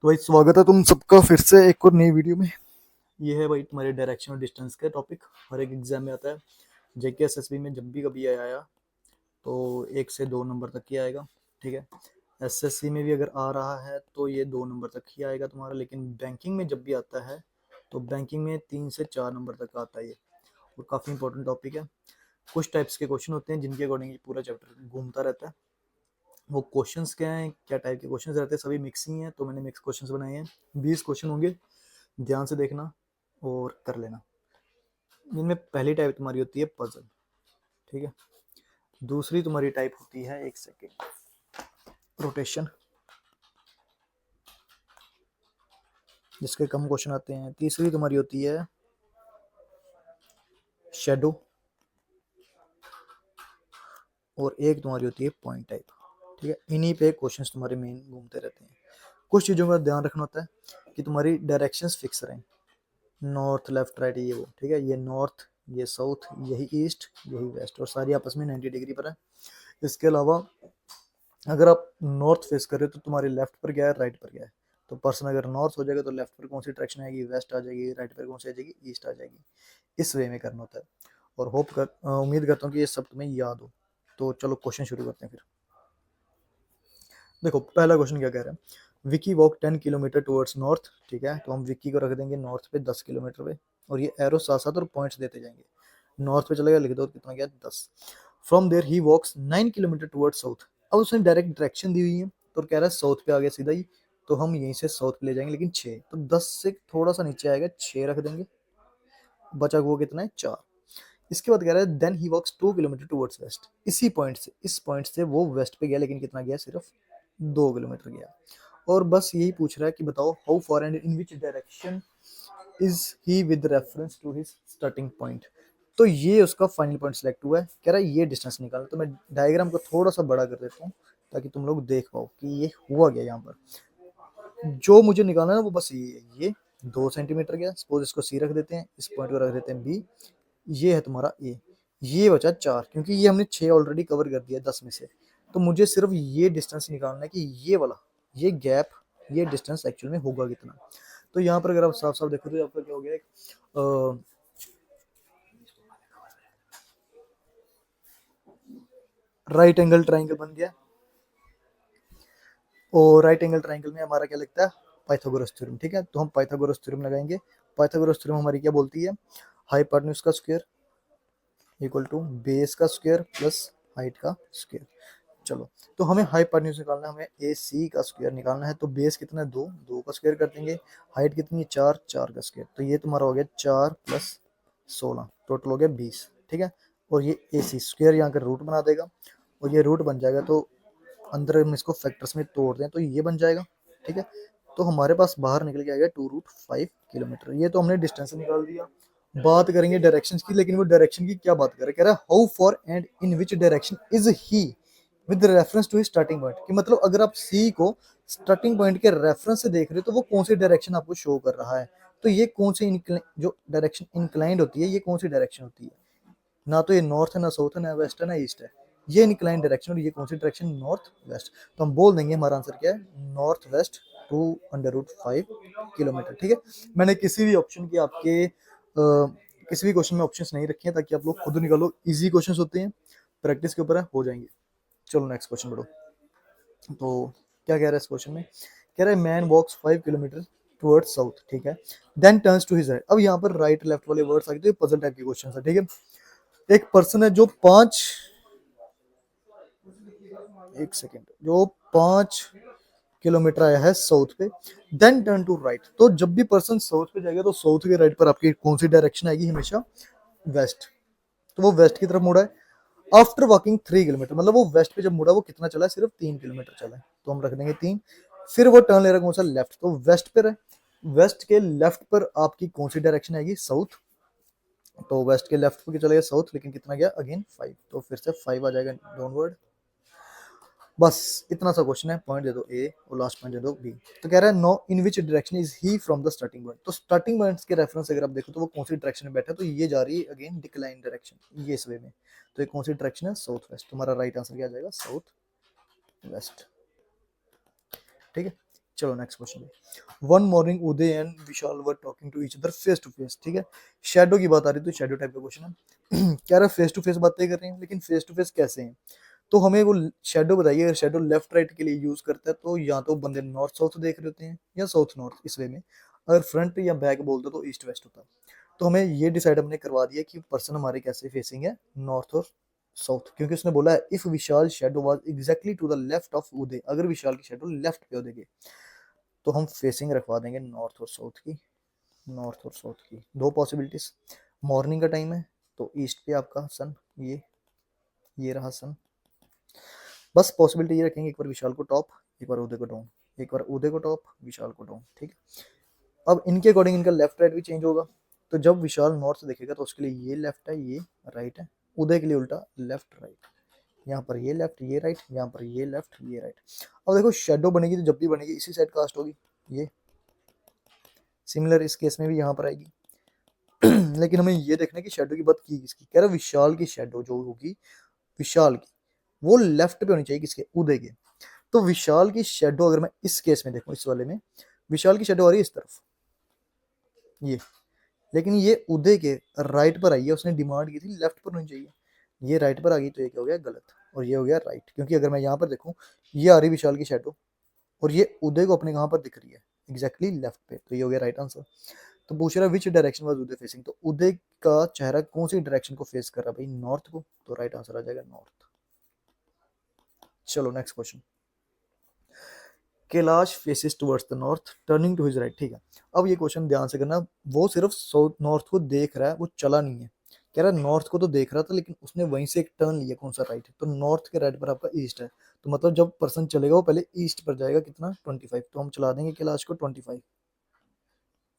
तो भाई स्वागत है तुम सबका फिर से एक और नई वीडियो में। ये है भाई तुम्हारे डायरेक्शन और डिस्टेंस का टॉपिक। हर एक एग्जाम में आता है। जेके एसएसबी में जब भी कभी आया तो 1 से 2 नंबर तक ही आएगा। ठीक है। एसएससी में भी अगर आ रहा है तो ये 2 नंबर तक ही आएगा तुम्हारा, लेकिन बैंकिंग में जब भी आता है तो बैंकिंग में 3 से 4 नंबर तक आता है ये। और काफ़ी इंपॉर्टेंट टॉपिक है। कुछ टाइप्स के क्वेश्चन होते हैं जिनके अकॉर्डिंग ये पूरा चैप्टर घूमता रहता है। वो क्वेश्चंस क्या हैं, क्या टाइप के क्वेश्चंस रहते हैं, सभी मिक्स ही हैं, तो मैंने मिक्स क्वेश्चंस बनाए हैं। 20 क्वेश्चन होंगे, ध्यान से देखना और कर लेना। इनमें पहली टाइप तुम्हारी होती है पजल। ठीक है। दूसरी तुम्हारी टाइप होती है, एक सेकेंड, रोटेशन, जिसके कम क्वेश्चन आते हैं। तीसरी तुम्हारी होती है शेडो। और एक तुम्हारी होती है पॉइंट टाइप। ठीक है। इन्हीं पे क्वेश्चंस तुम्हारे मेन घूमते रहते हैं। कुछ चीज़ों का ध्यान रखना होता है कि तुम्हारी डायरेक्शंस फिक्स रहें। नॉर्थ लेफ्ट राइट ये वो। ठीक है। ये नॉर्थ, ये साउथ, यही ईस्ट, यही वेस्ट, और सारी आपस में 90 डिग्री पर है। इसके अलावा अगर आप नॉर्थ फेस कर रहे हो तो तुम्हारे लेफ्ट पर क्या है, राइट पर क्या है। तो पर्सन अगर नॉर्थ हो जाएगा तो लेफ्ट पर कौन सी डायरेक्शन आएगी, वेस्ट आ जाएगी। राइट पर कौन सी आ जाएगी, ईस्ट आ जाएगी। इस वे में करना होता है। और उम्मीद करता हूँ कि ये सब तुम्हें याद हो। तो चलो क्वेश्चन शुरू करते हैं फिर। देखो पहला क्वेश्चन क्या कह रहा है, Vicky walk 10 kilometre towards north. ठीक है। तो हम विकी को रख देंगे नॉर्थ पे 10 किलोमीटर पे, और ये एरो साथ साथ और पॉइंट्स देते जाएंगे। नॉर्थ पे चलेगा, लिख दो कितना गया, 10। From there he walks 9 kilometre towards south. अब उसने डायरेक्ट डायरेक्शन दी हुई है तो कह रहा है साउथ पे आ गया सीधा ही। तो हम यहीं से साउथ पे ले जाएंगे, लेकिन 6, तो 10 से थोड़ा सा नीचे आएगा, 6 रख देंगे। बचा वो कितना है, 4। इसके बाद कह रहा है then he walks 2 kilometre towards west. इसी पॉइंट से, इस पॉइंट से वो वेस्ट पे गया, लेकिन कितना गया, सिर्फ 2 किलोमीटर गया। और बस यही पूछ रहा है कि बताओ how far and in which direction is he with reference to his starting point. तो ये उसका फाइनल पॉइंट सेलेक्ट हुआ है। कह रहा है ये डिस्टेंस निकालना। तो मैं डायग्राम को थोड़ा सा बड़ा कर देता हूँ ताकि तुम लोग देख पाओ कि ये हुआ गया यहाँ पर। जो मुझे निकालना है ना वो बस ये है। ये 2 सेंटीमीटर गया, सपोज इसको सी रख देते हैं, इस पॉइंट को रख देते हैं बी। ये है तुम्हारा ए। ये बचा 4, क्योंकि ये हमने 6 ऑलरेडी कवर कर दिया 10 में से। तो मुझे सिर्फ ये डिस्टेंस निकालना है कि ये वाला, ये गैप, ये डिस्टेंस एक्चुअल में होगा कितना। तो यहाँ पर अगर आप साफ साफ देखो तो आपका क्या हो गया, एक राइट एंगल ट्राइंगल बन गया। और राइट एंगल ट्राइंगल में हमारा क्या लगता है, पाइथागोरस थ्योरम। ठीक है। तो हम पाइथागोरस थ्योरम लगाएंगे। पाइथागोरस थ्योरम हमारी क्या बोलती है, हाइपोटेन्यूज का स्क्वायर इक्वल टू बेस का स्क्वायर प्लस हाइट का स्क्वायर। चलो, तो हमें हाइपोटेन्यूज निकालना है, हमें ए सी का स्क्वायर निकालना है। तो बेस कितना है, 2, 2 का स्क्वायर कर देंगे। हाइट कितनी है, 4, 4 का स्क्वायर। तो ये तुम्हारा हो गया 4 प्लस 16, टोटल हो गया 20। ठीक है। और ये ए सी स्क्वायर यहाँ का रूट बना देगा, और ये रूट बन जाएगा। तो अंदर हम इसको फैक्टर्स में तोड़ दें तो ये बन जाएगा। ठीक है। तो हमारे पास बाहर निकल के आएगा 2√5 किलोमीटर। ये तो हमने डिस्टेंस निकाल दिया। बात करेंगे डायरेक्शन की, लेकिन वो डायरेक्शन की क्या बात कर रहा है, कह रहा है how far and in which direction is he with reference to starting point. कि मतलब अगर आप सी को स्टार्टिंग पॉइंट के रेफरेंस से देख रहे हो तो वो कौन सी डायरेक्शन आपको शो कर रहा है। तो ये कौन सी जो डायरेक्शन इंक्लाइंड होती है, ये कौन सी डायरेक्शन होती है। ना तो ये नॉर्थ है, ना साउथ है, ना वेस्ट है, ना ईस्ट है। ये इंक्लाइन डायरेक्शन, और ये कौन सी डायरेक्शन, नॉर्थ वेस्ट। तो हम बोल देंगे हमारा आंसर क्या है, नॉर्थ वेस्ट 2√5 किलोमीटर। ठीक है। मैंने किसी भी ऑप्शन की आपके किसी भी क्वेश्चन में ऑप्शंस नहीं रखे हैं ताकि आप लोग खुद निकालो। इजी क्वेश्चंस होते हैं, प्रैक्टिस के ऊपर है, हो जाएंगे। चलो नेक्स्ट क्वेश्चन बढ़ो। तो क्या कह रहा है इस क्वेश्चन में, कह रहा है man walks 5 kilometre towards south. ठीक है। Then turns to his right. अब यहाँ पर राइट लेफ्ट वाले वर्ड्स आ गए, तो पजल टाइप के क्वेश्चन है। ठीक है। एक पर्सन है जो 5, एक सेकेंड, जो 5 किलोमीटर आया है साउथ पे, देन टर्न टू राइट। तो जब भी पर्सन साउथ पे जाएगा तो साउथ के राइट पर आपकी कौन सी डायरेक्शन आएगी, हमेशा वेस्ट। तो वो वेस्ट की तरफ मुड़ा है। आफ्टर वॉकिंग 3 किलोमीटर, मतलब वो वेस्ट पे जब मुड़ा वो कितना चला है, सिर्फ 3 किलोमीटर चला है। तो हम रख देंगे 3। फिर वो टर्न ले रहा है कौन सा, लेफ्ट। तो वेस्ट पर है, वेस्ट के लेफ्ट पर आपकी कौन सी डायरेक्शन आएगी, साउथ। तो वेस्ट के लेफ्ट पे चले गए साउथ, लेकिन कितना गया, अगेन 5। तो फिर से 5 आ जाएगा डाउनवर्ड। बस इतना सा क्वेश्चन है। पॉइंट दे दो ए और लास्ट पॉइंट दे दो बी। तो कह रहा है no in which direction is he from the starting point. तो स्टार्टिंग पॉइंट के रेफरेंस अगर आप देखो तो वो कौन सी डायरेक्शन में बैठा है, तो ये जा रही है अगेन डिक्लाइन डायरेक्शन, ये इस वे में। तो ये कौन सी डायरेक्शन है, साउथ वेस्ट। तुम्हारा राइट आंसर क्या आ जाएगा, साउथ वेस्ट। ठीक है। चलो next question. One morning Uday and Vishal were talking to each other face to face, ठीक है। शेडो की बात आ रही है तो शेडो टाइप का क्वेश्चन है। कह रहा है फेस टू फेस बातें कर रहे हैं, लेकिन फेस टू फेस कैसे हैं? तो हमें वो शेडो बताइए। अगर शेडो लेफ्ट राइट के लिए यूज करता है तो या तो बंदे नॉर्थ साउथ देख रहे होते हैं या साउथ नॉर्थ, इस वे में। अगर फ्रंट या बैक बोलते तो ईस्ट वेस्ट होता। तो हमें ये डिसाइड हमने करवा दिया कि पर्सन हमारे कैसे फेसिंग है, नॉर्थ और साउथ, क्योंकि उसने बोला है if Vishal shadow was exactly to the left of Uday, अगर विशाल की शेडो लेफ्ट पे उदय के, तो हम फेसिंग रखवा देंगे नॉर्थ और साउथ की। नॉर्थ और साउथ की दो पॉसिबिलिटीज। मॉर्निंग का टाइम है तो ईस्ट पे आपका सन, ये रहा सन। बस पॉसिबिलिटी ये रखेंगे, एक बार विशाल को टॉप, एक बार उदय को डाउन, एक बार उदय को टॉप, विशाल को डाउन, ठीक है। अब इनके अकॉर्डिंग इनका लेफ्ट राइट भी चेंज होगा। तो जब विशाल नॉर्थ देखेगा तो उसके लिए ये लेफ्ट है, ये राइट है। उदय के लिए उल्टा, लेफ्ट राइट। यहाँ पर ये लेफ्ट, ये राइट, यहाँ पर ये लेफ्ट, ये राइट। अब देखो शेडो बनेगी तो जब भी बनेगी इसी साइड कास्ट होगी, ये सिमिलर इस केस में भी यहाँ पर आएगी। लेकिन हमें ये देखना है कि शेडो की बात की किसकी, कह रहा विशाल की शेडो जो होगी, विशाल की, वो लेफ्ट पे होनी चाहिए किसके, उदय के। तो विशाल की शेडो अगर मैं इस केस में देखूं, इस वाले में विशाल की शेडो आ रही है इस तरफ, ये, लेकिन ये उदय के राइट पर आई है, उसने डिमांड की थी लेफ्ट पर होनी चाहिए। ये राइट पर आ गई तो ये क्या हो गया, गलत। और ये हो गया राइट, क्योंकि अगर मैं यहाँ पर देखूं, ये आ रही विशाल की शेडो और ये उदय को अपने कहाँ पर दिख रही है, एग्जैक्टली लेफ्ट पे, तो ये हो गया राइट आंसर। तो पूछ रहा है which direction was Uday facing, तो उदय का चेहरा कौन सी डायरेक्शन को फेस कर रहा है भाई, नॉर्थ को, तो राइट आंसर आ जाएगा नॉर्थ। चलो next question. Kailash faces towards the north turning to his right, ठीक है। अब ये क्वेश्चन ध्यान से करना, वो सिर्फ साउथ नॉर्थ को देख रहा है, वो चला नहीं है। कह रहा है नॉर्थ को तो देख रहा था लेकिन उसने वहीं से एक टर्न लिया, कौन सा, राइट। तो नॉर्थ के राइट पर आपका ईस्ट है, तो मतलब जब पर्सन चलेगा वो पहले ईस्ट पर जाएगा, कितना, 25। तो हम चला देंगे कैलाश को 25।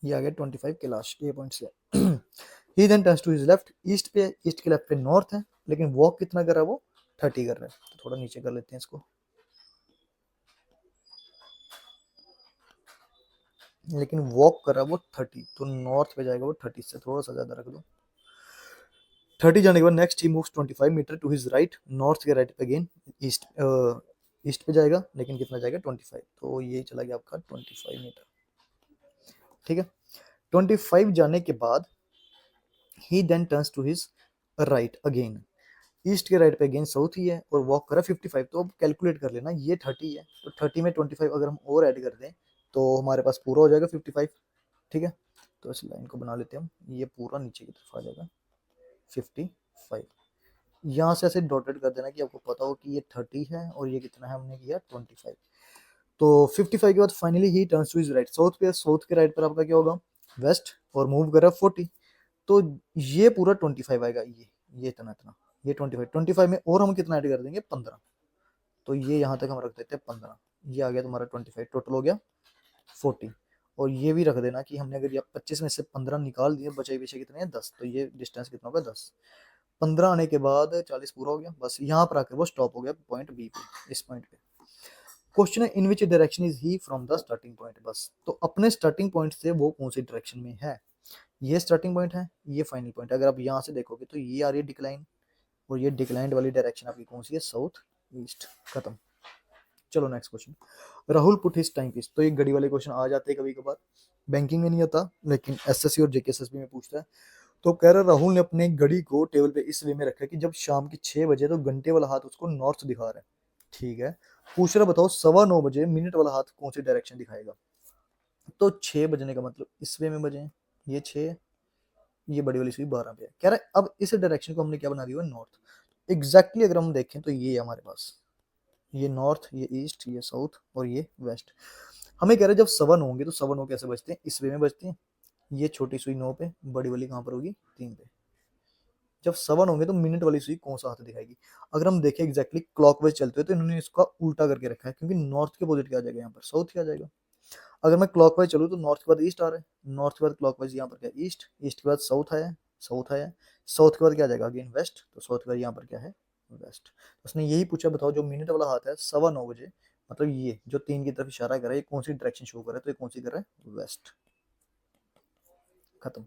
ये आ गया 25 कैलाश, ए पॉइंट से। He then turns to his left, east पे, ईस्ट के लेफ्ट पे नॉर्थ है, लेकिन वॉक कितना कर रहा है वो, 30 कर रहा है। तो थोड़ा नीचे कर लेते हैं इसको, लेकिन वॉक कर रहा है वो 30, तो नॉर्थ पे जाएगा वो 30 से थोड़ा सा ज्यादा रख दो। 30 जाने के बाद next he moves 25 metre to his right, north के राइट पे अगेन, ईस्ट, ईस्ट पे जाएगा, लेकिन कितना जाएगा, 25। तो ये चला गया आपका 25 मीटर, ठीक है। 25 जाने के बाद he then turns to his right again, east के राइट पे अगेन साउथ ही है और वॉक करा 55। तो अब कैलकुलेट कर लेना, ये 30 है तो 30 में 25 अगर हम और ऐड कर दें तो हमारे पास पूरा हो जाएगा 55, ठीक है। तो इस लाइन को बना लेते हैं हम, ये पूरा नीचे की तरफ आ जाएगा 55। यहाँ से ऐसे डॉटेड कर देना कि आपको पता हो कि ये 30 है और ये कितना है, हमने किया 25। तो 55 के बाद finally he turns to his right, south पे, साउथ के राइट पर आपका क्या होगा, वेस्ट, और मूव करा 40। तो ये पूरा 25 आएगा, ये इतना इतना, ये 25, 25 में और हम कितना ऐड कर देंगे, 15। तो ये यहाँ तक हम रख देते हैं 15, ये आ गया तुम्हारा 25, टोटल हो गया 40। और ये भी रख देना कि हमने अगर ये 25 में से 15 निकाल दिए, बचे पीछे कितने हैं, 10, तो ये डिस्टेंस कितना होगा, 10। 15 आने के बाद 40 पूरा हो गया, बस यहाँ पर आकर वो स्टॉप हो गया पॉइंट बी पे, इस पॉइंट पे। क्वेश्चन है in which direction is he from the starting point, बस तो अपने स्टार्टिंग पॉइंट से वो कौन सी डायरेक्शन में है। ये स्टार्टिंग पॉइंट है, ये फाइनल पॉइंट है। अगर आप यहाँ से देखोगे तो ये आ रही है डिक्लाइन, और ये डिक्लाइंड वाली डायरेक्शन आपकी कौन सी है, साउथ ईस्ट, खत्म। चलो next question. Rahul put his timepiece, तो ये घड़ी वाले क्वेश्चन आ जाते हैं कभी कभार, बैंकिंग में नहीं आता लेकिन एसएससी और जेकेएसएसबी में पूछता है। तो कह रहा राहुल ने अपने घड़ी को टेबल पे इस वे में रखा कि जब शाम के 6 बजे तो घंटे वाला हाथ उसको नॉर्थ दिखा रहा है, ठीक है। पूछ रहा बताओ 9:15 बजे मिनट वाला हाथ कौन सी डायरेक्शन दिखाएगा। तो 6 बजने का मतलब इस वे में बजे हैं, ये 6, ये बड़ी वाली सुई 12 पे है। कह रहा है अब इस डायरेक्शन को हमने क्या बना दिया, नॉर्थ। एग्जैक्टली अगर हम देखें तो ये है हमारे पास, ये नॉर्थ, ये ईस्ट, ये साउथ और ये वेस्ट। हमें कह रहे हैं जब 7 होंगे तो 7 हो कैसे बजते हैं, इस वे में बजते हैं। ये छोटी सुई 9 पे, बड़ी वाली कहाँ पर होगी, 3 पे। जब 7 होंगे तो मिनट वाली सुई कौन सा हाथ दिखाएगी। अगर हम देखें एग्जैक्टली क्लॉकवाइज चलते हुए तो इन्होंने इसका उल्टा करके रखा है, क्योंकि नॉर्थ के अपोजिट क्या आ जाएगा यहाँ पर, साउथ क्या आ जाएगा। अगर मैं क्लॉकवाइज चलूँ तो नॉर्थ के बाद ईस्ट आ रहा है, नॉर्थ के बाद क्लॉकवाइज यहाँ पर क्या, ईस्ट, ईस्ट के बाद साउथ आया, साउथ आया, साउथ के बाद क्या आ जाएगा अगेन वेस्ट, तो साउथ के बाद यहाँ पर क्या है, वेस्ट। उसने यही पूछा बताओ जो मिनट वाला हाथ है 9:15 बजे, मतलब ये जो 3 की तरफ इशारा कर रहा है, ये कौन सी डायरेक्शन शो कर रहा है, तो ये कौन सी कर रहा है, वेस्ट, खत्म।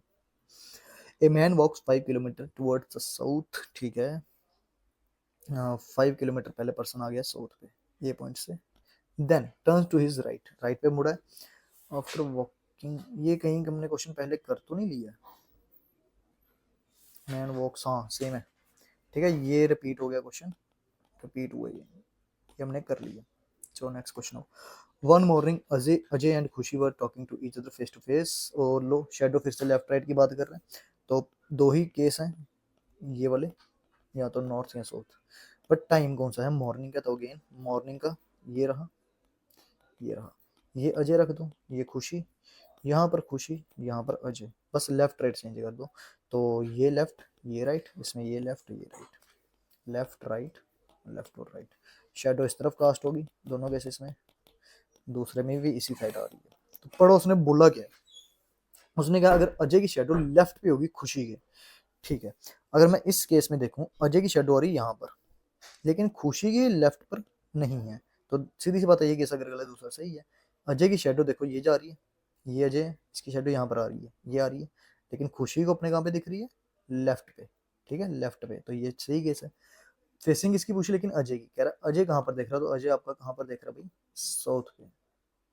A man walks 5 kilometre towards the south, ठीक है। 5 किलोमीटर पहले पर्सन आ गया साउथ पे, ये पॉइंट से, then turn to his right, right पे मुड़ा है। आफ्टर वॉकिंग, ये कहीं हमने क्वेश्चन पहले कर तो नहीं लिया? मैन वॉक्स, हाँ सेम है, ठीक है, ये रिपीट हो गया क्वेश्चन, रिपीट हुआ ये हमने कर लिया। चलो नेक्स्ट क्वेश्चन हो। One morning Ajay Ajay and Khushi were talking to each other face to face, और लो शेडो फिर से लेफ्ट राइट की बात कर रहे हैं, तो दो ही केस हैं ये वाले, या तो नॉर्थ या साउथ, बट टाइम कौन सा है? मॉर्निंग का, तो अगेन मॉर्निंग का ये रहा, ये रहा, ये अजय रख दो, ये खुशी, यहाँ पर खुशी, यहाँ पर अजय, बस लेफ्ट राइट चेंज कर दो, तो ये लेफ्ट ये राइट, इसमें ये लेफ्ट ये राइट, लेफ्ट राइट, लेफ्ट और राइट। शेडो इस तरफ कास्ट होगी दोनों केसेस में, दूसरे में भी इसी साइड आ रही है। तो पढ़ो उसने बोला क्या है, उसने कहा अगर अजय की शेडो लेफ्ट पे होगी खुशी के, ठीक है, अगर मैं इस केस में देखूं अजय की शेडो आ रही है यहाँ पर, लेकिन खुशी की लेफ्ट पर नहीं है, तो सीधी सी बात है ये केस अगर गलत दूसरा सही है। अजय की शेडो देखो ये जा रही है, ये अजय, इसकी शेडो यहाँ पर आ रही है, ये आ रही है, लेकिन खुशी को अपने कहाँ पे दिख रही है? लेफ्ट पे, ठीक है, लेफ्ट पे, तो ये सही केस है। फेसिंग इसकी पूछी लेकिन अजय की, कह रहा अजय कहाँ पर देख रहा है, तो अजय आपका कहाँ पर देख रहा है भाई? साउथ पे,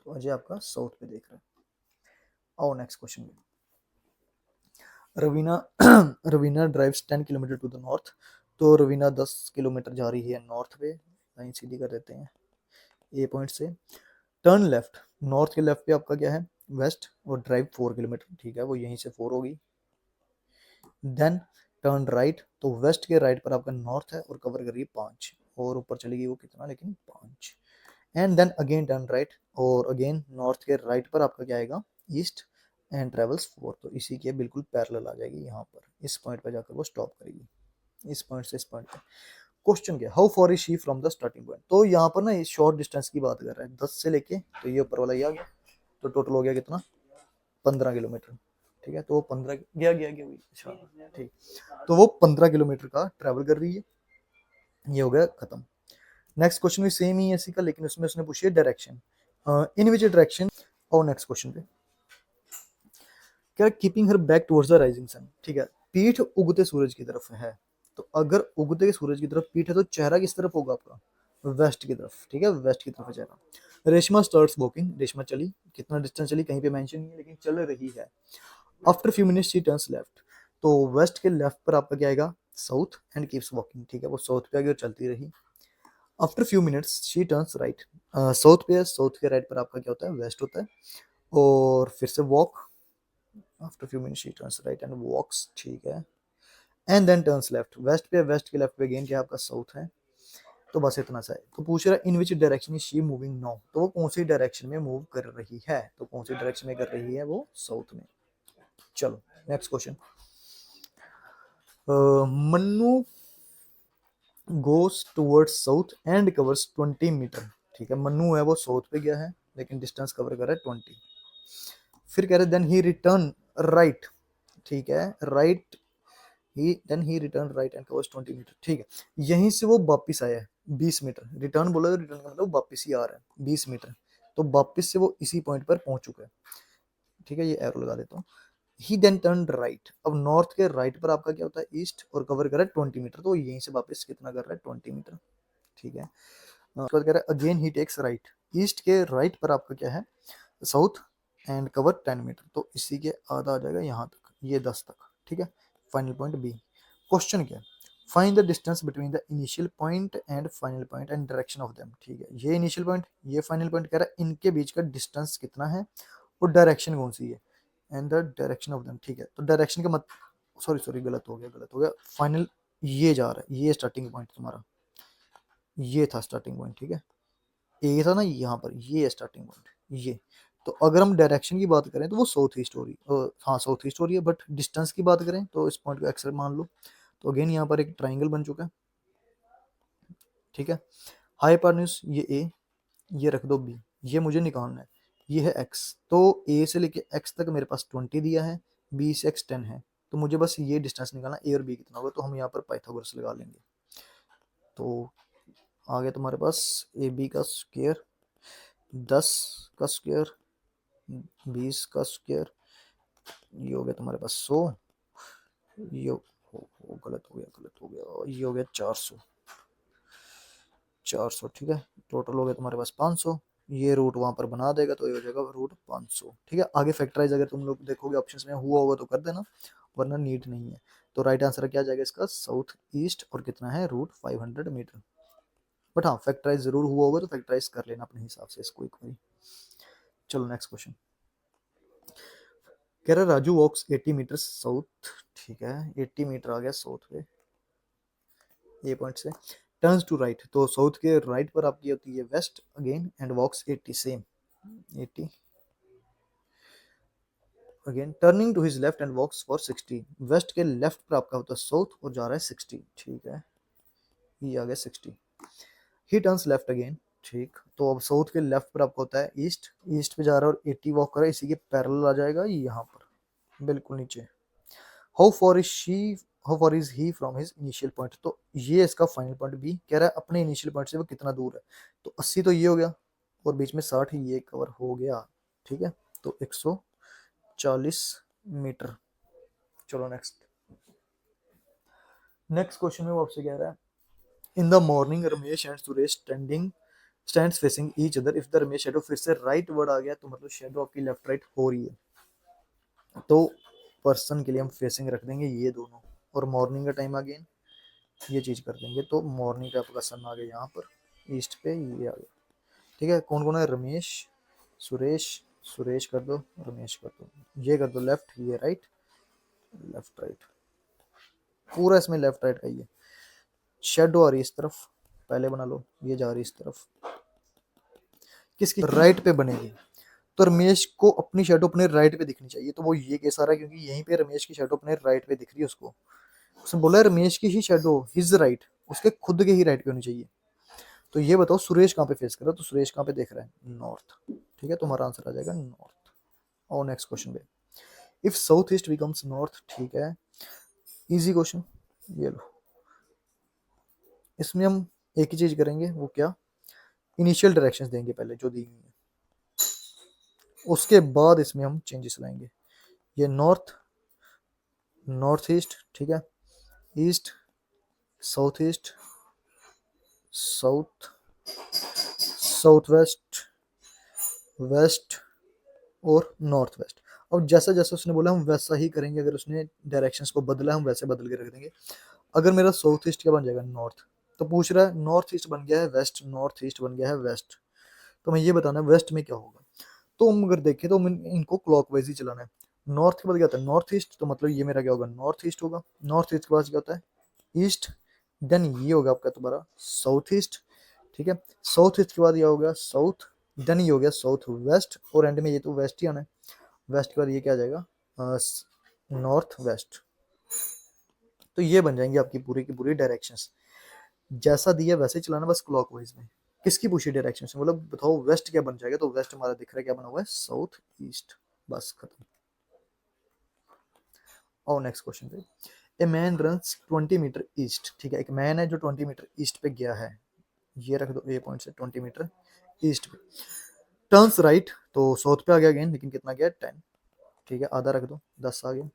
तो अजय आपका साउथ पे देख रहा है। आओ नेक्स्ट क्वेश्चन में। Raveena Raveena drives 10 kilometre to the north, तो रवीना 10 किलोमीटर जा रही है नॉर्थ पे, लाइन सीधी कर देते हैं ए पॉइंट से। टर्न लेफ्ट, नॉर्थ के लेफ्ट पे आपका क्या है? वेस्ट, और ड्राइव 4 किलोमीटर, ठीक है, वो यहीं से 4 होगी। देन टर्न राइट, तो वेस्ट के राइट पर आपका नॉर्थ है और कवर कर रही है 5, और ऊपर चलेगी वो कितना, लेकिन 5। And then again turn right, और अगेन नॉर्थ के राइट पर आपका क्या आएगा? ईस्ट, एंड ट्रेवल्स 4, तो इसी के बिल्कुल पैरेलल आ जाएगी यहाँ पर, इस पॉइंट पर जाकर वो स्टॉप करेगी, इस पॉइंट से इस पॉइंट पर। क्वेश्चन क्या, how far is she from the starting point, तो यहाँ पर ना ये शॉर्ट डिस्टेंस की बात कर रहा है, 10 से लेके, तो ये ऊपर वाला ये आ गया, तो टोटल हो गया कितना? 15 किलोमीटर, ठीक है, तो वो 15 गया हुई, अच्छा ठीक, तो वो 15 किलोमीटर का ट्रैवल कर रही है, ये हो गया खत्म। नेक्स्ट क्वेश्चन भी सेम ही है इसी का, लेकिन उसमें उसने पूछी है डायरेक्शन, इन विच डायरेक्शन। और नेक्स्ट क्वेश्चन पे क्या, keeping her back towards the rising sun, ठीक है, पीठ उगते सूरज की तरफ है, तो अगर उगते सूरज की तरफ पीठ है तो चेहरा किस तरफ होगा आपका? वेस्ट की तरफ, ठीक है, वेस्ट की तरफ है चेहरा। रेशमा स्टार्ट्स वॉकिंग, रेशमा चली, कितना डिस्टेंस चली कहीं पे मेंशन नहीं है, लेकिन चल रही है। After few minutes she turns left, तो वेस्ट के लेफ्ट पर आपका क्या आएगा? साउथ, एंड कीप्स वॉकिंग, ठीक है, वो साउथ पे आगे और चलती रही। After few minutes she turns right, south पे है, साउथ के राइट पर आपका क्या होता है? वेस्ट होता है, और फिर से walk, after few minutes she turns right and walks, ठीक है, and then turns left, west पे, वेस्ट के लेफ्ट पे अगेन क्या आपका? साउथ है, तो बस इतना सा है। तो पूछ रहा है in which direction is she moving now, तो वो कौन सी डायरेक्शन में मूव कर रही है, तो कौन सी डायरेक्शन में कर रही है? वो साउथ में। चलो next question. Mannu goes towards south and covers 20 metre, ठीक है, मन्नू है वो साउथ पे गया है, लेकिन डिस्टेंस कवर कर रहा है 20। फिर कह रहे देन ही रिटर्न राइट, ठीक है, right, he then he return right and covers 20 metre, ठीक है, यहीं से वो वापिस आया है 20 मीटर, रिटर्न बोला तो रिटर्न का मतलब वापिस ही आ रहा है 20 मीटर, तो वापिस से वो इसी पॉइंट पर पहुंच चुका है, ठीक है, ये एरो लगा देता हूँ। ही देन टर्न राइट, अब नॉर्थ के राइट पर आपका क्या होता है? ईस्ट, और कवर कर रहा है 20 मीटर, तो यहीं से वापस कितना कर रहा है? 20 मीटर, ठीक है। उसके बाद कह रहा है again he takes right, east के राइट पर आपका क्या है? साउथ, एंड कवर 10 मीटर, तो इसी के आधा आ जाएगा यहाँ तक, ये 10 तक, ठीक है। Final point B. क्वेश्चन क्या है, find the distance between the initial point and final point and direction of them, ठीक है, ये इनिशियल पॉइंट, ये फाइनल पॉइंट, कह रहा है इनके बीच का डिस्टेंस कितना है और डायरेक्शन कौन सी है, and the direction of them, ठीक है, तो डायरेक्शन का मत, सॉरी सॉरी गलत हो गया, फाइनल ये जा रहा है, ये स्टार्टिंग पॉइंट तुम्हारा, ये था स्टार्टिंग पॉइंट, ठीक है, ए था ना यहाँ पर, ये है स्टार्टिंग पॉइंट, ये। तो अगर हम डायरेक्शन की बात करें तो वो साउथ ईस्ट हो रही, हाँ साउथ ईस्ट हो रही है, बट डिस्टेंस की बात करें तो इस पॉइंट को एक्स मान लो, तो अगेन यहाँ पर एक ट्राइंगल बन चुका है, ठीक है। हाइपोटेन्यूज ये ए, ये रख दो बी, ये मुझे निकालना है, ये है एक्स, तो ए से लेके एक्स तक मेरे पास 20 दिया है, बी से एक्स 10 है, तो मुझे बस ये डिस्टेंस निकालना, ए और बी कितना होगा, तो हम यहाँ पर पाइथागोरस लगा लेंगे, तो आ गया तुम्हारे पास ए बी का स्क्वायर 10 का स्क्वायर 20 का स्क्वायर, ये हो गया तुम्हारे पास 100, ये गलत हो गया, ये हो गया 400, 400, ठीक है, टोटल हो गया तुम्हारे पास 500, ये रूट वहां पर बना देगा तो ये हो जाएगा रूट 500। ठीक है, आगे फैक्टराइज अगर तुम लोग देखोगे ऑप्शंस में हुआ होगा तो कर देना, वरना नीड नहीं है। तो राइट आंसर क्या जाएगा इसका, साउथ ईस्ट, और कितना है रूट 500 मीटर। बट हाँ फैक्टराइज जरूर हुआ होगा तो फैक्टराइज कर लेना अपने हिसाब से इसको एक बार। चलो नेक्स्ट क्वेश्चन। कह रहा राजू वॉक्स 80 मीटर साउथ। ठीक है, 80 मीटर आ गया साउथ पे ए पॉइंट से, टर्न्स टू राइट, तो साउथ के राइट पर आपकी होती है west again, and walks 80 same 80 again, turning to his left and walks for 60, west के लेफ्ट पर आपका होता है साउथ और जा रहा है 60। ठीक है, ये आ गया 60। ही टर्न्स लेफ्ट अगेन। ठीक, तो अब साउथ के लेफ्ट पर आपका होता है ईस्ट, ईस्ट पे जा रहा है और 80 वॉक कर रहा है, इसी के पैरेलल आ जाएगा यहाँ पर बिल्कुल नीचे। How far is she, how far is he from his initial point, तो ये इसका फाइनल पॉइंट भी कह रहा है अपने इनिशियल पॉइंट से वो कितना दूर है, तो 80 तो ये हो गया और बीच में 60 ये कवर हो गया। ठीक है, तो 140 मीटर। चलो नेक्स्ट, नेक्स्ट क्वेश्चन में वो आपसे कह रहा है, in the morning Ramesh and Suresh stands facing each other if the Ramesh shadow, फिर से राइट वर्ड आ गया तो मतलब शेडो आपकी लेफ्ट राइट हो रही है, तो पर्सन के लिए हम फेसिंग रख देंगे ये दोनों, और मॉर्निंग का टाइम अगेन ये चीज कर देंगे, तो मॉर्निंग का आपका सन आ गया यहाँ पर ईस्ट पे, ये आ गया। ठीक है, कौन कौन है, रमेश सुरेश, सुरेश कर दो, रमेश कर दो, ये कर दो लेफ्ट, ये राइट, लेफ्ट राइट, पूरा इसमें लेफ्ट राइट का ही है। शेडो आ रही है इस तरफ, पहले बना लो, ये जा रही है इस तरफ, किसकी राइट पे बनेगी, तो रमेश को अपनी शेडो अपने राइट पे दिखनी चाहिए, तो वो ये केस आ रहा है क्योंकि यहीं पे रमेश की शेडो अपने राइट पे दिख रही है उसको, उसने बोला है रमेश की ही शेडो हिज राइट, उसके खुद के ही राइट पे होनी चाहिए। तो ये बताओ सुरेश कहाँ पे फेस कर रहा है, तो सुरेश कहाँ पे देख रहा है, नॉर्थ। ठीक है, तुम्हारा आंसर आ जाएगा नॉर्थ। और नेक्स्ट क्वेश्चन पे, if south east becomes north. ठीक है, इजी क्वेश्चन, ये लो, इसमें हम एक ही चीज करेंगे, वो क्या, इनिशियल डायरेक्शंस देंगे पहले जो दी हुई है, उसके बाद इसमें हम चेंजेस लाएंगे। ये नॉर्थ, नॉर्थ ईस्ट, ठीक है, east, south east, south, south west, west, और नॉर्थ वेस्ट। अब जैसा जैसा उसने बोला हम वैसा ही करेंगे, अगर उसने डायरेक्शंस को बदला हम वैसे बदल के रख देंगे। अगर मेरा साउथ ईस्ट क्या बन जाएगा, नॉर्थ, तो पूछ रहा है नॉर्थ ईस्ट बन गया है वेस्ट, नॉर्थ ईस्ट बन गया है वेस्ट, तो मैं ये बताना है वेस्ट में क्या होगा। तो हम अगर देखें तो इनको क्लॉकवाइज ही चलाना है। नॉर्थ के बाद क्या होता है, नॉर्थ ईस्ट, तो मतलब ये मेरा क्या होगा, नॉर्थ ईस्ट होगा। नॉर्थ ईस्ट के बाद क्या होता है, ईस्ट, देन ये होगा आपका तुम्हारा साउथ ईस्ट। ठीक है, साउथ ईस्ट के बाद ये हो गया साउथ, देन ये हो गया साउथ वेस्ट, और एंड में ये तो वेस्ट ही आना है। वेस्ट के बाद ये क्या आ जाएगा, नॉर्थ वेस्ट। तो ये बन जाएंगी आपकी पूरी की पूरी डायरेक्शंस, जैसा दिया वैसे ही चलाना, बस क्लॉकवाइज में। किसकी पूछी डायरेक्शन से, मतलब बताओ वेस्ट क्या बन जाएगा, तो वेस्ट हमारा दिख रहा है क्या बना हुआ है, साउथ ईस्ट, बस खत्म। और नेक्स्ट क्वेश्चन पे, a man runs 20 metre east. ठीक है, एक मैन है जो 20 मीटर ईस्ट पे गया है, ये रख दो ए पॉइंट से 20 मीटर ईस्ट पे, टर्न्स राइट, तो साउथ पे आ गया अगेन, लेकिन कितना गया 10। ठीक है, आधा रख दो, 10 आ गया।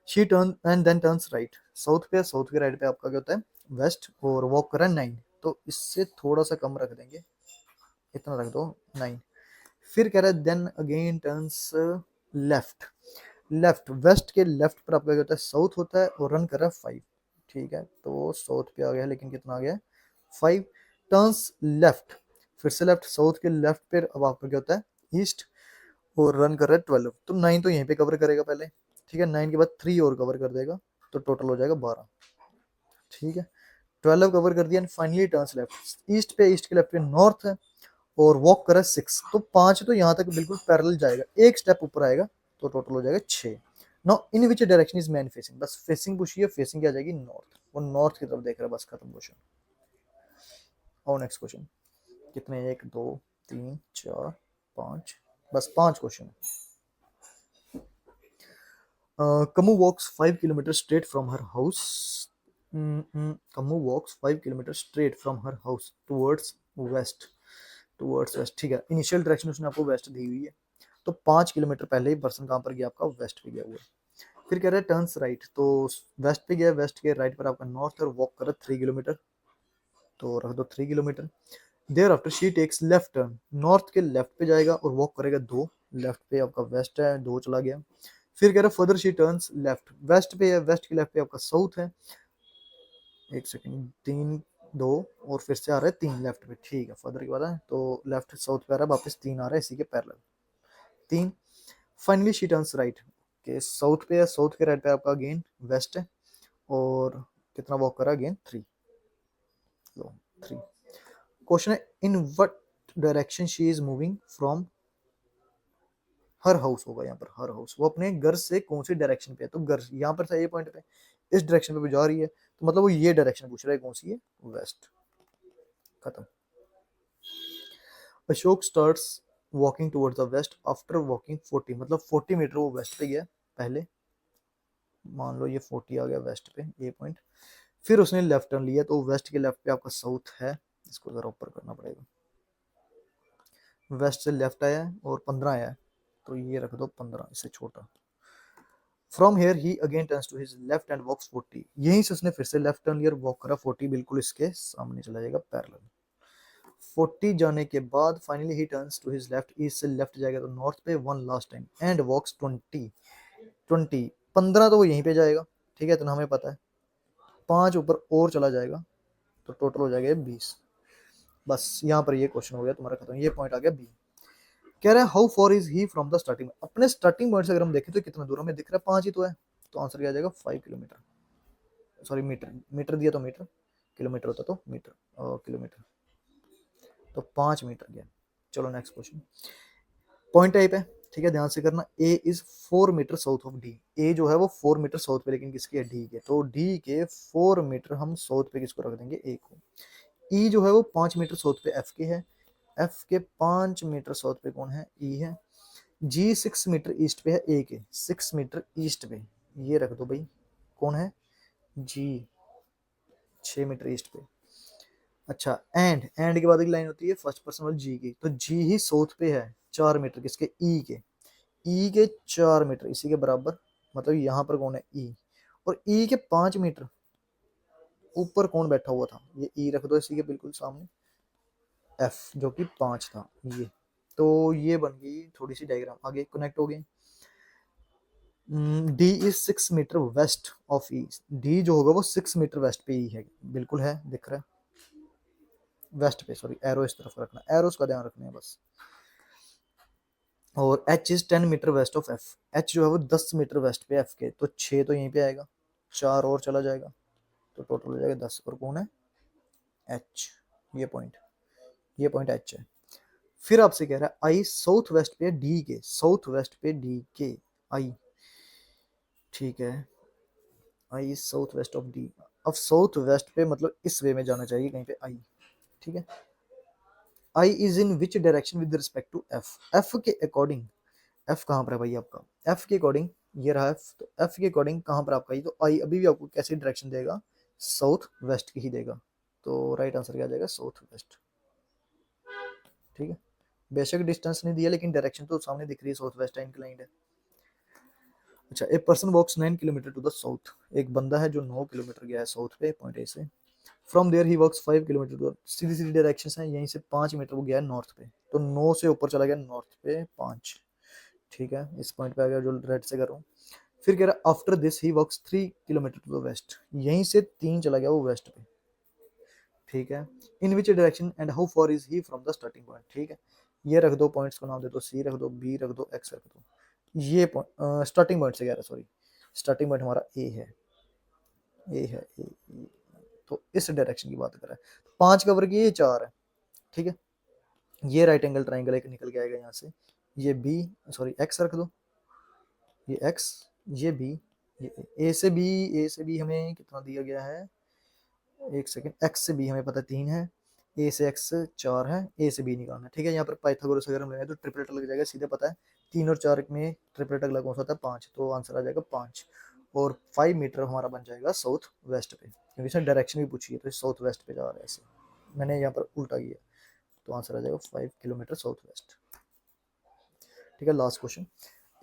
She turn and then turns right, south पे, साउथ के राइट पे आपका क्या होता है वेस्ट, और वॉक करा 9, तो इससे थोड़ा सा कम रख देंगे, इतना रख दो 9। फिर कह रहा है then again turns left, left, west के लेफ्ट पर आपका क्या होता है साउथ होता है, और रन कर रहा है 5। ठीक है, तो साउथ पे आ गया, लेकिन कितना आ गया 5। टर्न्स लेफ्ट, फिर से लेफ्ट, साउथ के लेफ्ट पे अब आपका क्या होता है ईस्ट, और रन कर रहा है 12, तो 9 तो यहीं पे कवर करेगा पहले। ठीक है, 9 के बाद 3 और कवर कर देगा, तो टोटल हो जाएगा 12। ठीक है, 12 कवर कर दिया, फाइनली टर्न्स लेफ्ट, ईस्ट पे, ईस्ट के लेफ्ट पे नॉर्थ है, और वॉक करा 6, तो 5 तो यहाँ तक बिल्कुल पैरेलल जाएगा, एक स्टेप ऊपर आएगा, तो टोटल हो जाएगा 6। Now in which direction is man facing, बस फेसिंग पूछी है, फेसिंग क्या आ जाएगी नॉर्थ, वो नॉर्थ की तरफ देख रहा है, बस खत्म क्वेश्चन। और नेक्स्ट क्वेश्चन, कितने, 1 2 3 4 5, बस 5 question. Kamu walks 5 kilometers straight from her house. Kamu walks 5 kilometers straight from her house towards west. Towards west. ठीक है, इनिशियल डायरेक्शन उसने आपको वेस्ट दी हुई है, तो 5 किलोमीटर पहले ही पर्सन कहाँ पर गया आपका, वेस्ट पे गया हुआ है। फिर कह रहा है टर्न्स राइट, तो वेस्ट पे गया, वेस्ट के राइट पर आपका नॉर्थ, और वॉक कर रहा है 3 किलोमीटर, तो रख दो 3 kilometre. Thereafter she takes left turn, north के लेफ्ट पे जाएगा और वॉक करेगा 2, लेफ्ट पे आपका वेस्ट है 2 चला गया। फिर कह रहा है further she turns left, west पे है, वेस्ट के लेफ्ट पे आपका साउथ है, एक सेकंड 3 2 और फिर से आ रहा है 3 लेफ्ट पे, ठीक है फर्दर के बाद है तो लेफ्ट साउथ पे आ रहा है, वापस 3 आ रहा है इसी के parallel 3। Finally she turns right, के साउथ पे है, साउथ के राइट पे आपका अगेन वेस्ट है और कितना वॉक करा अगेन 3, लो 3। क्वेश्चन है in what direction she is moving from her house, होगा यहाँ पर हर हाउस, वो अपने घर से कौन सी डायरेक्शन पे है, तो घर यहाँ पर था ये पॉइंट पे, इस डायरेक्शन पे जा रही है तो मतलब वो ये डायरेक्शन पूछ रहा है कौन सी है, वेस्ट, खत्म। Ashok starts walking towards the west after walking 40, मतलब 40 मीटर वो वेस्ट पे गया पहले, मान लो ये 40 आ गया वेस्ट पे ये पॉइंट, फिर उसने लेफ्ट टर्न लिया तो वेस्ट के लेफ्ट पे आपका साउथ है, इसको जरा ऊपर करना पड़ेगा, वेस्ट से लेफ्ट आया है और 15 आया है तो ये रख दो 15, इससे छोटा। From here he again turns to his left and walks 40, यहीं से उसने फिर से लेफ्ट टर्न लिया वॉक करा 40, बिल्कुल इसके सामने चला जाएगा पैरेलल। 40 जाने के बाद finally he turns to his left, east से लेफ्ट जाएगा तो नॉर्थ पे one last time and walks 20 20, 15 तो वो यहीं पे जाएगा, ठीक है, तो हमें पता है 5 ऊपर और चला जाएगा तो टोटल हो जाएगा 20। बस यहाँ पर ये क्वेश्चन हो गया तुम्हारा खत्म, ये पॉइंट आ गया बी। कह रहा है how far is he from the starting, अपने स्टार्टिंग पॉइंट से अगर हम देखें तो कितना दूर हमें दिख रहा है, 5 ही तो है, तो आंसर क्या आ जाएगा 5 किलोमीटर, सॉरी मीटर, मीटर दिया तो मीटर, किलोमीटर होता तो मीटर, किलोमीटर, तो 5 मीटर गया। चलो नेक्स्ट क्वेश्चन, पॉइंट टाइप है, ठीक है, ध्यान से करना, A is 4 metre south of D, A जो है वो 4 मीटर साउथ पे, लेकिन किसकी है, डी के, तो डी के 4 मीटर हम साउथ पे किसको रख देंगे, ए को। ई जो है वो 5 मीटर साउथ पे एफ के है, एफ के 5 मीटर साउथ पे कौन है, ई है। जी 6 मीटर ईस्ट पे है ए के, 6 मीटर ईस्ट पे, ये रख दो भाई, कौन है, जी 6 मीटर ईस्ट पे। अच्छा एंड के बाद की लाइन होती है फर्स्ट पर्सन वाली जी की, तो जी ही साउथ पे है 4 मीटर किसके, ई के, ई के 4 मीटर इसी के बराबर, मतलब यहाँ पर कौन है, ई, और ई के 5 मीटर ऊपर कौन बैठा हुआ था, ये ई रख दो इसी के बिल्कुल सामने, एफ जो कि 5 था ये, तो ये बन गई थोड़ी सी डायग्राम, आगे कनेक्ट हो गई। D is 6 metre west of E, D जो होगा वो 6 मीटर वेस्ट पे ई है, बिल्कुल है दिख रहा है, वेस्ट पे, सॉरी एरो इस तरफ रखना, एरोस का ध्यान रखना है बस। और H is 10 metre west of F, H जो है वो 10 मीटर वेस्ट पे एफ के, तो 6 तो यहीं पे आएगा, 4 और चला जाएगा तो टोटल हो जाएगा 10, और कौन है, एच, ये पॉइंट एच है। फिर आपसे कह रहा है आई साउथ वेस्ट पे डी के, साउथ वेस्ट पे डी के आई, ठीक है, आई साउथ वेस्ट ऑफ डी, अब साउथ वेस्ट पे मतलब इस वे में जाना चाहिए कहीं पे आई, ठीक है। I is in which direction with respect to F, F के अकॉर्डिंग, एफ कहाँ पर है भाई आपका, एफ के अकॉर्डिंग ये रहा एफ, तो एफ के अकॉर्डिंग कहाँ पर आपका, ये तो आई अभी भी आपको कैसी डायरेक्शन देगा, साउथ वेस्ट की ही देगा, तो राइट आंसर क्या जाएगा, साउथ वेस्ट, ठीक है। बेशक डिस्टेंस नहीं दिया लेकिन डायरेक्शन तो सामने दिख रही है, साउथ वेस्ट इंक्लाइंड है। अच्छा, a person walks 9 kilometre to the south, एक बंदा है जो 9 किलोमीटर गया है साउथ पे पॉइंट ए से, from there he works 5 kilometre to, सीधी सीधी डायरेक्शन है, यहीं से 5 मीटर वो गया है नॉर्थ पे, तो 9 से ऊपर चला गया नॉर्थ पे 5, ठीक है, इस पॉइंट पे आ गया जो रेड से कर रहा हूँ। फिर कह रहा after this he works 3 kilometre to the west, यहीं से 3 चला गया वो वेस्ट पे, ठीक है। In which direction and how far is he from the starting point, ठीक है, ये रख दो, पॉइंट्स को नाम दे दो, सी रख दो, बी रख दो, एक्स रख दो, ये स्टार्टिंग पॉइंट से कह रहा है, सॉरी स्टार्टिंग पॉइंट हमारा ए है, ए है ए, ए, तो इस डायरेक्शन की बात कर रहा है, 5 कवर किए, ये 4 है, ठीक है, ये राइट एंगल ट्राइंगल एक निकल के आएगा यहाँ से, ये बी, सॉरी एक्स रख दो, ये एक्स, ये बी, ये ए से बी, ए से बी हमें कितना दिया गया है, एक सेकंड, एक्स से बी हमें पता 3 है, ए से एक्स 4 है, ए से बी निकालना है, ठीक है। यहाँ पर पाइथागोरस अगर हम लेंगे तो ट्रिपलेट लग जाएगा, सीधे पता है 3 और 4 में ट्रिपलेट अगला कौन सा होता है, 5, तो आंसर आ जाएगा 5, और 5 मीटर हमारा बन जाएगा साउथ वेस्ट पे, क्योंकि इसने डायरेक्शन भी पूछी है तो साउथ वेस्ट पे जा रहा है, ऐसे मैंने यहाँ पर उल्टा किया, तो आंसर आ जाएगा 5 किलोमीटर साउथ वेस्ट, ठीक है। Last question,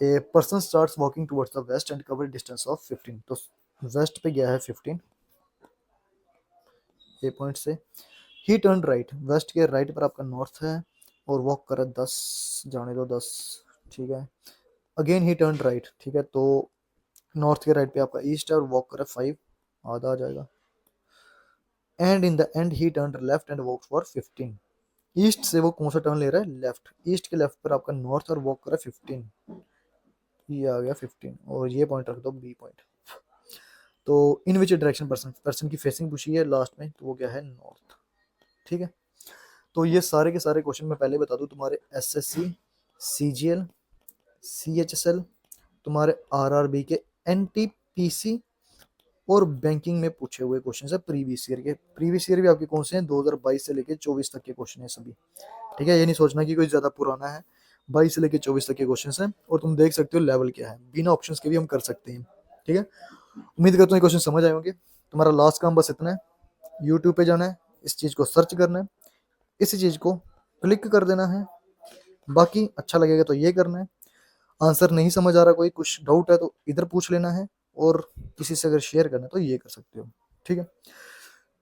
a person starts walking towards the west and cover distance of 15, तो वेस्ट पे गया है 15 ए पॉइंट से, ही टर्न राइट, वेस्ट के राइट पर आपका नॉर्थ है और वॉक करे 10, जाने दो 10, ठीक है। अगेन ही टर्न राइट, ठीक है, तो नॉर्थ के राइट पे आपका ईस्ट है और वॉक करे 5, आधा आ जाएगा। And in the and he turn left and walk for 15। East से वो कौन सा टर्न ले रहा है, लेफ्ट, ईस्ट के लेफ्ट पर आपका नॉर्थ और वॉक करे 15, ये आ गया 15 और ये पॉइंट रख दो बी पॉइंट। तो इन विच डायरेक्शन पर्सन, पर्सन की फेसिंग पूछी है लास्ट में, तो वो क्या है, नॉर्थ, ठीक है। तो ये सारे के सारे क्वेश्चन मैं पहले बता दूं, तुम्हारे एसएससी, सीजीएल, सीएचएसएल, तुम्हारे आरआरबी के, एनटीपीसी और बैंकिंग में पूछे हुए क्वेश्चन है प्रीवियस ईयर के। प्रीवियस ईयर भी आपके कौन से हैं, 2022 से लेके 24 तक के क्वेश्चन है सभी, ठीक है। ये नहीं सोचना कि कोई ज्यादा पुराना है, 22 से लेके 24 तक के क्वेश्चन हैं और तुम देख सकते हो लेवल क्या है, बिना ऑप्शंस के भी हम कर सकते हैं, ठीक है। उम्मीद करता हूँ ये क्वेश्चन समझ आए होंगे। तुम्हारा लास्ट काम बस इतना है, यूट्यूब पे जाना है, इस चीज को सर्च करना है, इसी चीज को क्लिक कर देना है, बाकी अच्छा लगेगा तो ये करना है। आंसर नहीं समझ आ रहा, कोई कुछ डाउट है तो इधर पूछ लेना है, और किसी से अगर शेयर करना है तो ये कर सकते हो, ठीक है।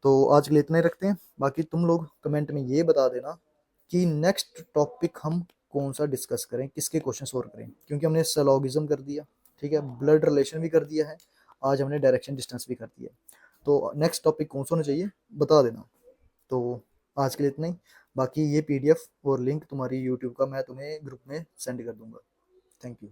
तो आज के लिए इतना ही रखते हैं, बाकी तुम लोग कमेंट में ये बता देना कि नेक्स्ट टॉपिक हम कौन सा डिस्कस करें, किसके क्वेश्चन सोल्व करें, क्योंकि हमने सेलोगिज्म कर दिया, ठीक है, ब्लड रिलेशन भी कर दिया है, आज हमने डायरेक्शन डिस्टेंस भी कर दिया। तो नेक्स्ट टॉपिक कौन सा होना चाहिए बता देना। तो आज के लिए इतना ही, बाकी ये पीडीएफ और लिंक तुम्हारी यूट्यूब का मैं तुम्हें ग्रुप में सेंड कर दूंगा। Thank you.